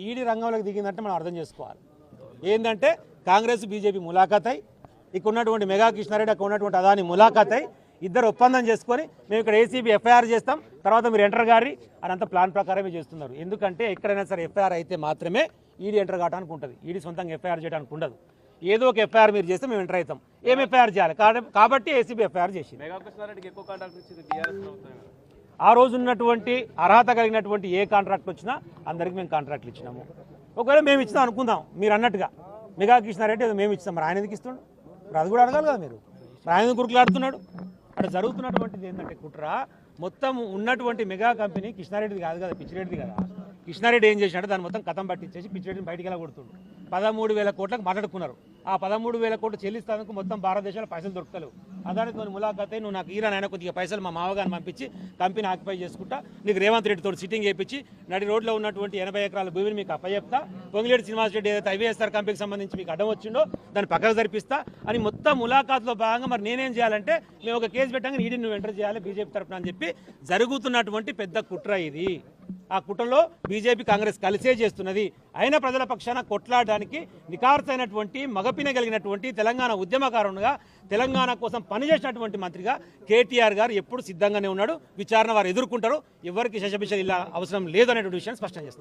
ED రంగంలోకి దిగిందంటే మనం అర్థం చేసుకోవాలి. ఏంటంటే కాంగ్రెస్ బీజేపీ ములాఖాత్ అయి, ఇక్కడ ఉన్నటువంటి మెగా కృష్ణారెడ్డి, అక్కడ ఉన్నటువంటి అదాని ములాఖాత్ అయి, ఇద్దరు ఒప్పందం చేసుకొని మేము ఇక్కడ ఏసీబీ ఎఫ్ఐఆర్ చేస్తాం, తర్వాత మీరు ఎంటర్ గారి అని అంత ప్లాన్ ప్రకారమే చేస్తున్నారు. ఎందుకంటే ఎక్కడైనా సరే ఎఫ్ఐఆర్ అయితే మాత్రమే ఈడీ ఎంటర్ కావడానికి ఉంటుంది. ఈడీ సొంతంగా ఎఫ్ఐఆర్ చేయడానికి ఉండదు. ఏదో ఒక ఎఫ్ఐఆర్ మీరు చేస్తే మేము ఎంటర్ అవుతాం. ఏం ఎఫ్ఐఆర్ చేయాలి కాబట్టి ఏసీబీ ఎఫ్ఐఆర్ చేసింది. ఆ రోజు ఉన్నటువంటి అర్హత కలిగినటువంటి ఏ కాంట్రాక్ట్ వచ్చినా అందరికీ మేము కాంట్రాక్ట్లు ఇచ్చినాము. ఒకవేళ మేము ఇచ్చినాం అనుకుందాం, మీరు అన్నట్టుగా మెగా కృష్ణారెడ్డి ఏదో మేము ఇస్తాం, మరి ఆయన ఎందుకు ఇస్తుండు? మరి అది కూడా అడగాలి కదా మీరు. ఆయన ఎందుకు కురుకులాడుతున్నాడు? అక్కడ జరుగుతున్నటువంటిది ఏంటంటే కుట్ర మొత్తం ఉన్నటువంటి మెగా కంపెనీ కృష్ణారెడ్డిది కాదు కదా, పిచ్చిరెడ్డిది కదా. కృష్ణారెడ్డి ఏం చేసినట్టు దాన్ని మొత్తం కథం పట్టించేసి పిచ్చిరెడ్డిని బయటికి ఎలా కొడుతుండు. 13,000 కోట్లకు మాట్లాడుకున్నారు. ఆ 13,000 కోట్లు చెల్లిస్తానికి మొత్తం భారతదేశంలో పైసలు దొరుకుతలేవు. అదానితో ములాఖాత్ అయి, నువ్వు నాకు ఈరా నాయన కొద్దిగా పైసలు మా మామగారిని పంపించి కంపెనీ ఆక్యుపై చేసుకుంటా, నీకు రేవంత్ రెడ్డితో సిట్టింగ్ చేయించి నడి రోడ్లో ఉన్నటువంటి 80 ఎకరాల భూమిని మీకు అప్పచెప్తా, పొంగిలేటి శ్రీనివాస్ రెడ్డి ఏదైతే ఐవీఎస్ఆర్ కంపెనీకి సంబంధించి మీకు అడ్డం వచ్చిండో దాన్ని పక్కకు జరిపిస్తా అని మొత్తం ములాఖాత్లో భాగంగా మరి నేనేం చేయాలంటే మేము ఒక కేసు పెట్టాక ఈడీ నువ్వు ఎంటర్ చేయాలి బీజేపీ తరఫున అని చెప్పి జరుగుతున్నటువంటి పెద్ద కుట్ర ఇది. ఆ కుట్రలో బీజేపీ కాంగ్రెస్ కలిసే చేస్తున్నది. అయినా ప్రజల పక్షాన కొట్లాడడానికి నికార్సైనటువంటి మగపిన కలిగినటువంటి తెలంగాణ ఉద్యమకారునిగా, తెలంగాణ కోసం పనిచేసినటువంటి మంత్రిగా కేటీఆర్ గారు ఎప్పుడు సిద్ధంగానే ఉన్నాడు. విచారణ వారు ఎదుర్కొంటారు. ఎవరికి శశబిష ఇలా అవసరం లేదు అనేటువంటి విషయాన్ని స్పష్టం చేస్తారు.